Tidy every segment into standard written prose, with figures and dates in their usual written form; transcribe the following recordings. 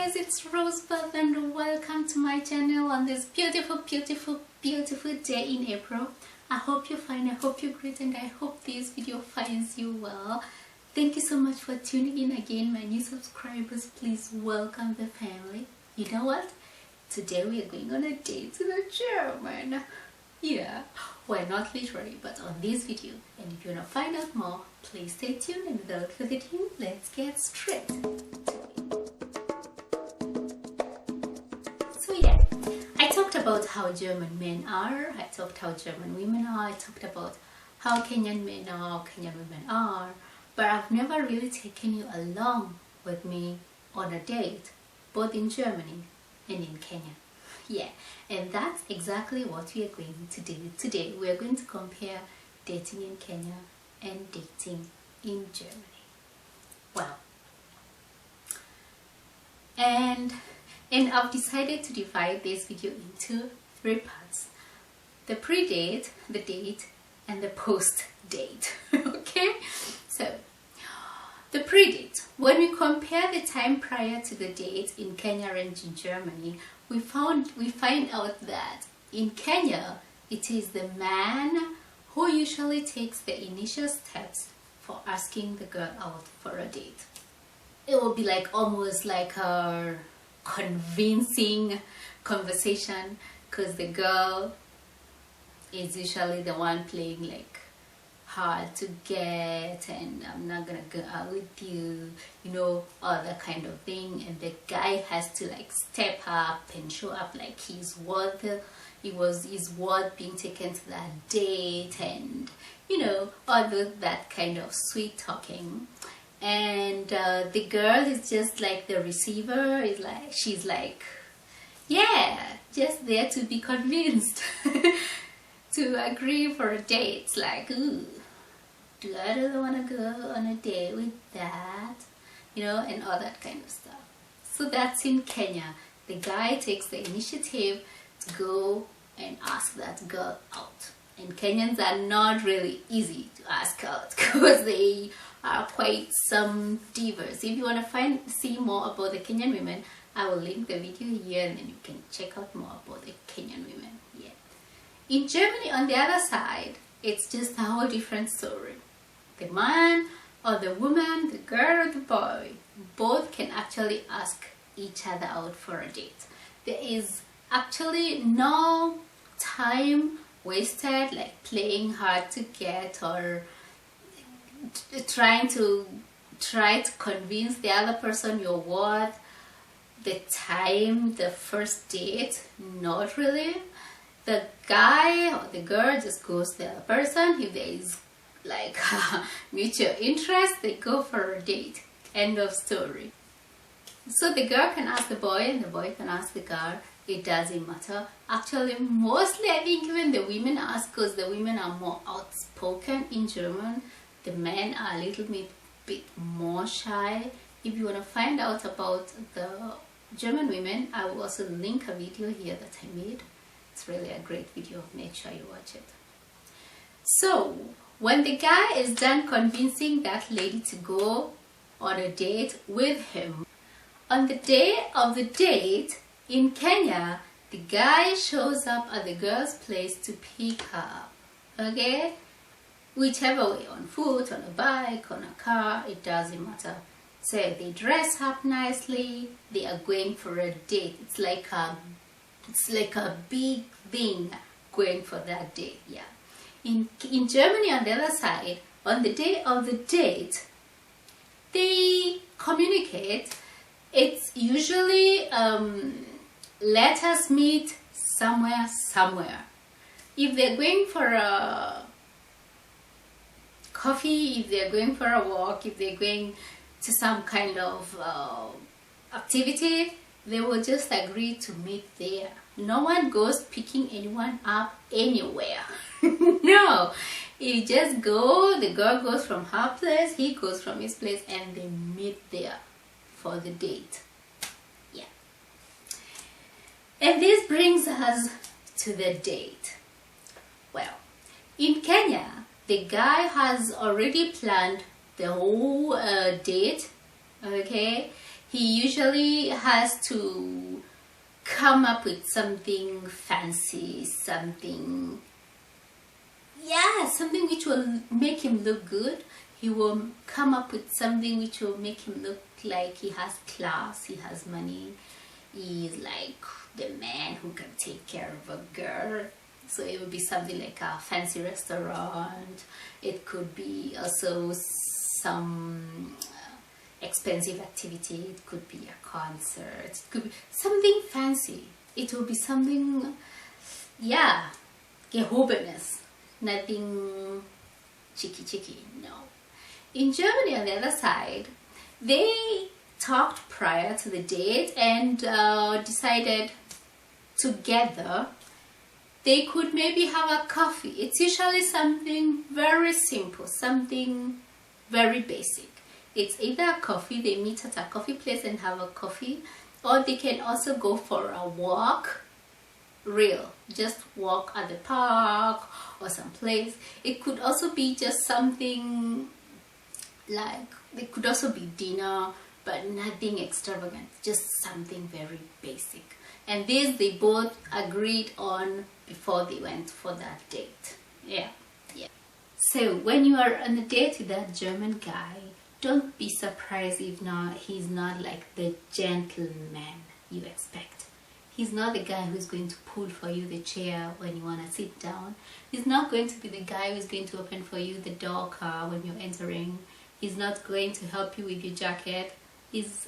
guys, it's Rosebud and welcome to my channel on this beautiful day in April. I hope you're fine, I hope you're great, and I hope this video finds you well. Thank you so much for tuning in again, my new subscribers. Please welcome the family. You know what? Today we are going on a date to the German. Yeah, well, not literally, but on this video. And if you want to find out more, please stay tuned, and without further ado, let's get straight to it. So yeah, I talked about how German men are, I talked how German women are, I talked about how Kenyan men are, Kenyan women are, but I've never really taken you along with me on a date, both in Germany and in Kenya. Yeah, and that's exactly what we are going to do today. We are going to compare dating in Kenya and dating in Germany. Wow. And I've decided to divide this video into 3 parts. The pre-date, the date, and the post-date. Okay? So, the pre-date. When we compare the time prior to the date in Kenya and in Germany, we find out that in Kenya, it is the man who usually takes the initial steps for asking the girl out for a date. It will be like almost like a convincing conversation, because the girl is usually the one playing like hard to get, and I'm not gonna go out with you, you know, all that kind of thing. And the guy has to like step up and show up like he's worth being taken to that date, and you know, all that kind of sweet talking. And the girl is just like the receiver, is like, she's like, yeah, just there to be convinced to agree for a date. It's like, ooh, do I really want to go on a date with that? You know, and all that kind of stuff. So that's in Kenya. The guy takes the initiative to go and ask that girl out. And Kenyans are not really easy to ask out because they are quite some divas. If you want to see more about the Kenyan women, I will link the video here, and then you can check out more about the Kenyan women. Yeah. In Germany, on the other side, it's just a whole different story. The man or the woman, the girl or the boy, both can actually ask each other out for a date. There is actually no time wasted like playing hard to get or trying to convince the other person you're worth the time, the first date. Not really. The guy or the girl just goes to the other person. If there is like mutual interest, they go for a date. End of story. So the girl can ask the boy and the boy can ask the girl. It doesn't matter. Actually, mostly I think even the women ask, because the women are more outspoken in German. The men are a little bit more shy. If you want to find out about the German women, I will also link a video here that I made. It's really a great video. Make sure you watch it. So, when the guy is done convincing that lady to go on a date with him, on the day of the date in Kenya, the guy shows up at the girl's place to pick her up. Okay? Whichever way, on foot, on a bike, on a car, it doesn't matter. So they dress up nicely, they are going for a date. It's like a big thing going for that date. Yeah. In Germany, on the other side, on the day of the date, they communicate. It's usually let us meet somewhere. If they're going for a coffee, if they're going for a walk, if they're going to some kind of activity, they will just agree to meet there. No one goes picking anyone up anywhere. No, you just go, the girl goes from her place, he goes from his place, and they meet there for the date. Yeah. And this brings us to the date. Well, in Kenya, the guy has already planned the whole date. Okay, he usually has to come up with something fancy, something which will make him look good. He will come up with something which will make him look like he has class, he has money, he's like the man who can take care of a girl. So it would be something like a fancy restaurant. It could be also some expensive activity. It could be a concert. It could be something fancy. It will be something, yeah, gehobenes. Nothing cheeky, no. In Germany, on the other side, they talked prior to the date and decided together they could maybe have a coffee. It's usually something very simple, something very basic. It's either a coffee, they meet at a coffee place and have a coffee, or they can also go for a walk, just walk at the park or some place. It could also be just something like, it could also be dinner, but nothing extravagant, just something very basic. And this they both agreed on before they went for that date. Yeah. So when you are on a date with that German guy, don't be surprised if he's not like the gentleman you expect. He's not the guy who's going to pull for you the chair when you want to sit down. He's not going to be the guy who's going to open for you the door car when you're entering. He's not going to help you with your jacket. He's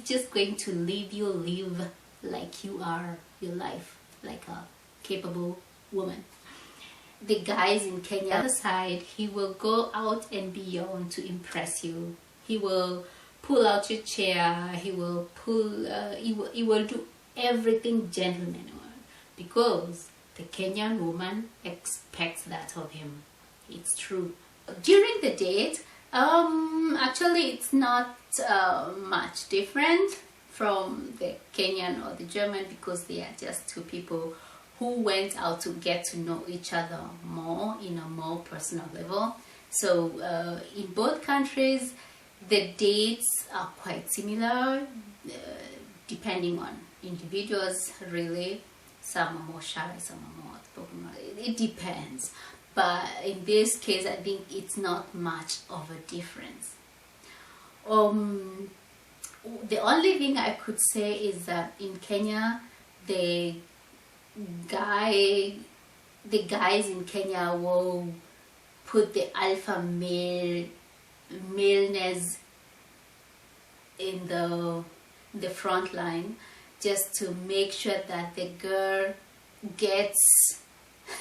just going to leave you live like you are your life, like a capable woman. The guys in Kenya, on the other side, he will go out and beyond to impress you. He will pull out your chair. He will he will do everything gentleman because the Kenyan woman expects that of him. It's true. During the date, actually it's not much different from the Kenyan or the German, because they are just two people who went out to get to know each other more in a more personal level. So in both countries the dates are quite similar, depending on individuals really. Some are more shy, some are more outspoken. It depends, but in this case I think it's not much of a difference. The only thing I could say is that in Kenya the guys in Kenya will put the alpha maleness in the front line, just to make sure that the girl gets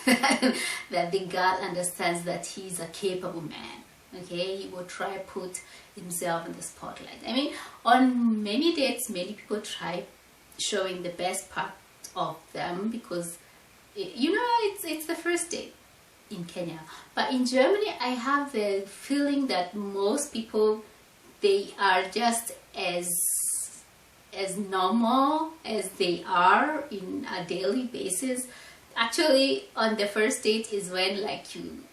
that the girl understands that he's a capable man. Okay, he will try to put himself in the spotlight. I mean, on many dates many people try showing the best part of them, because it's the first date in Kenya. But in Germany I have the feeling that most people, they are just as normal as they are in a daily basis. Actually on the first date is when like you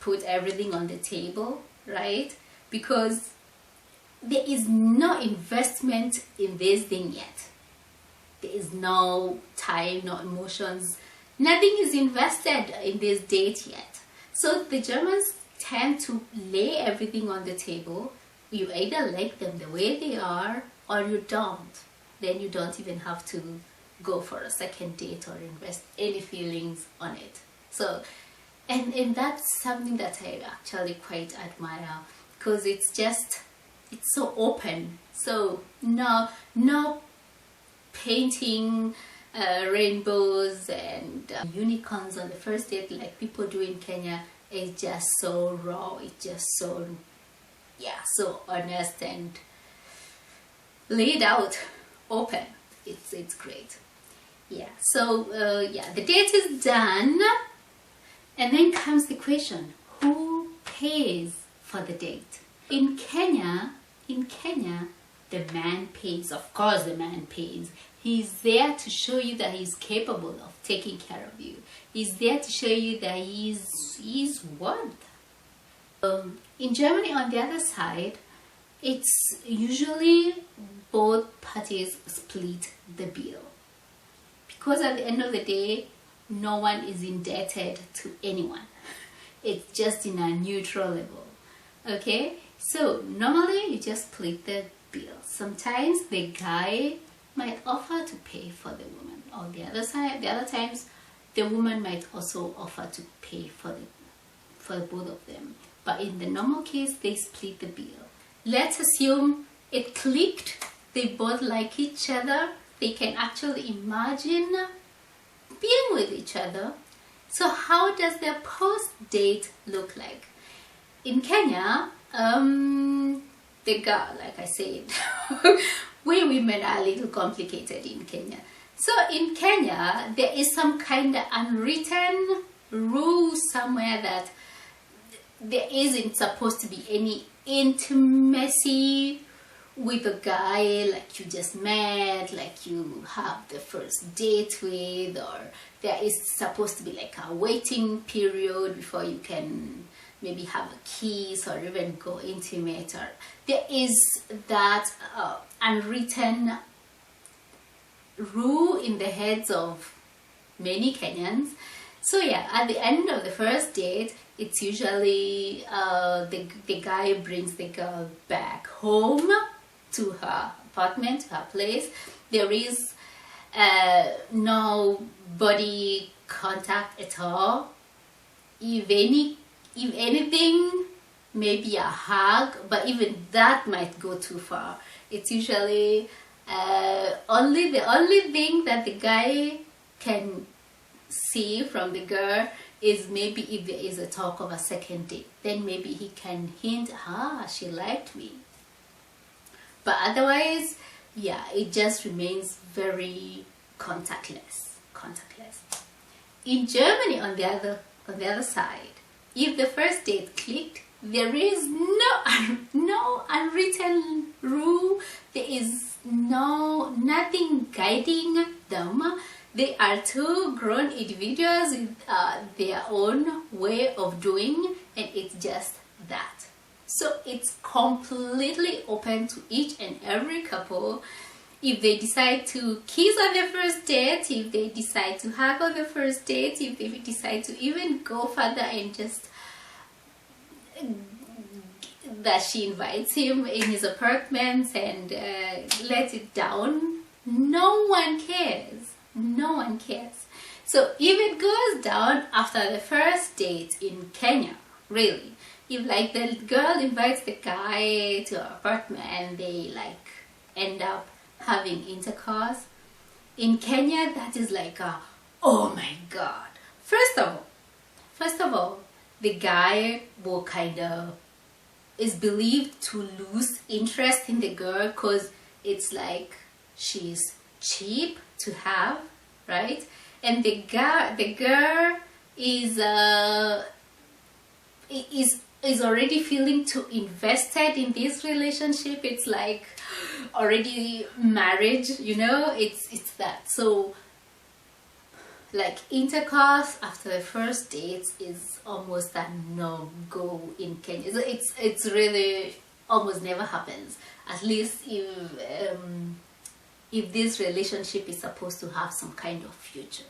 put everything on the table, right? Because there is no investment in this thing yet. There is no time, no emotions, nothing is invested in this date yet. So the Germans tend to lay everything on the table. You either like them the way they are or you don't. Then you don't even have to go for a second date or invest any feelings on it. So and that's something that I actually quite admire, because it's so open. So no painting rainbows and unicorns on the first date like people do in Kenya. It's just so raw, it's just so honest and laid out, open. It's great. Yeah, so the date is done, and then comes the question, who pays for the date? In Kenya, the man pays. Of course the man pays. He's there to show you that he's capable of taking care of you. He's there to show you that he's worth. In Germany, on the other side, it's usually both parties split the bill, because at the end of the day, no one is indebted to anyone. It's just in a neutral level. Okay, so normally you just split the bill. Sometimes the guy might offer to pay for the woman, or the other times the woman might also offer to pay for both of them. But in the normal case, they split the bill. Let's assume it clicked, they both like each other, they can actually imagine being with each other. So how does their post-date look like? In Kenya, the girl, like I said, we women are a little complicated in Kenya. So in Kenya, there is some kind of unwritten rule somewhere that there isn't supposed to be any intimacy with a guy like you just met, like you have the first date with, or there is supposed to be like a waiting period before you can maybe have a kiss or even go intimate. Or there is that unwritten rule in the heads of many Kenyans. So yeah, at the end of the first date, it's usually the guy brings the girl back home to her apartment, to her place. There is no body contact at all. If anything, maybe a hug, but even that might go too far. It's usually the only thing that the guy can see from the girl is maybe if there is a talk of a second date, then maybe he can hint, she liked me. But otherwise, yeah, it just remains very contactless. In Germany, on the other side, if the first date clicked, there is no unwritten rule. There is nothing guiding them. They are two grown individuals with their own way of doing, and it's just that. So it's completely open to each and every couple. If they decide to kiss on the first date, if they decide to hug on the first date, if they decide to even go further and just that she invites him in his apartment and let it down, no one cares. No one cares. So if it goes down after the first date in Kenya, really, if like the girl invites the guy to her apartment and they like end up having intercourse, in Kenya that is like oh my god. First of all, the guy will kind of is believed to lose interest in the girl because it's like she's cheap to have, right? And the girl is already feeling too invested in this relationship. It's like already marriage, you know, it's that. So like intercourse after the first date is almost a no-go in Kenya. So it's really almost never happens, at least if this relationship is supposed to have some kind of future.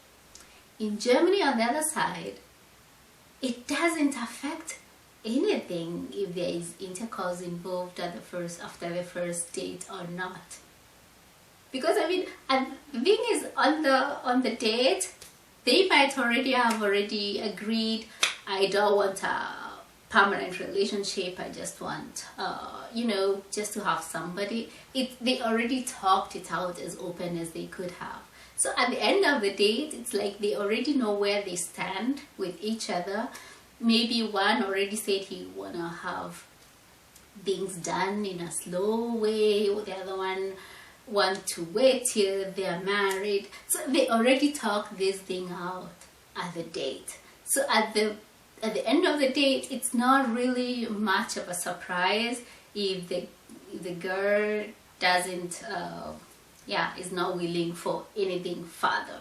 In Germany, on the other side, it doesn't affect anything if there is intercourse involved after the first date or not. Because I mean, the thing is, on the date, they might already have agreed, I don't want a permanent relationship, I just want you know, just to have somebody. They already talked it out as open as they could have. So at the end of the date, it's like they already know where they stand with each other. Maybe one already said he wanna have things done in a slow way, or the other one want to wait till they're married. So they already talked this thing out at the date. So at the end of the date, it's not really much of a surprise if the girl doesn't is not willing for anything further.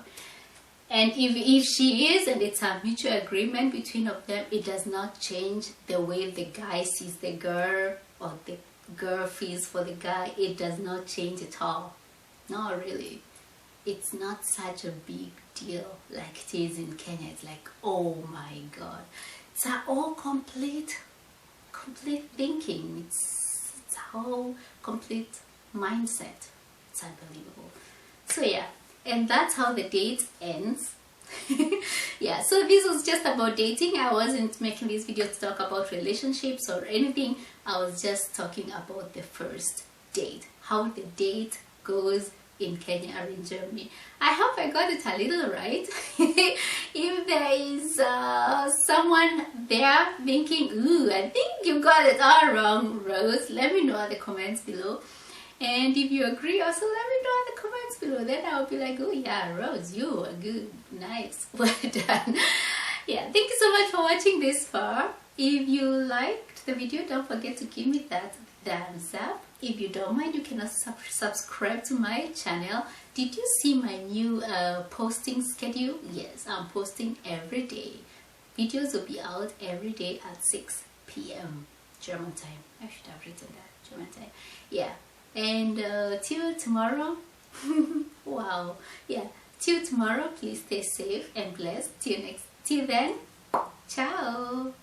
And if she is, and it's a mutual agreement between of them, it does not change the way the guy sees the girl or girl feels for the guy, it does not change at all. No, really. It's not such a big deal like it is in Kenya. It's like, oh my God. It's all complete thinking. It's a whole complete mindset. It's unbelievable. So yeah, and that's how the date ends. Yeah, so this was just about dating. I wasn't making this video to talk about relationships or anything. I was just talking about the first date, how the date goes in Kenya or in Germany. I hope I got it a little right. If there is someone there thinking, ooh, I think you got it all wrong, Rose, let me know in the comments below. And if you agree, also let me know in the comments below. Then I'll be like, oh yeah, Rose, you are good, nice, well done. Yeah, thank you so much for watching this far. If you liked the video, don't forget to give me that thumbs up. If you don't mind, you can also subscribe to my channel. Did you see my new posting schedule? Yes, I'm posting every day. Videos will be out every day at 6 p.m. German time. I should have written that, German time. Yeah. And till tomorrow, wow, yeah, till tomorrow, please stay safe and blessed. Till then, ciao.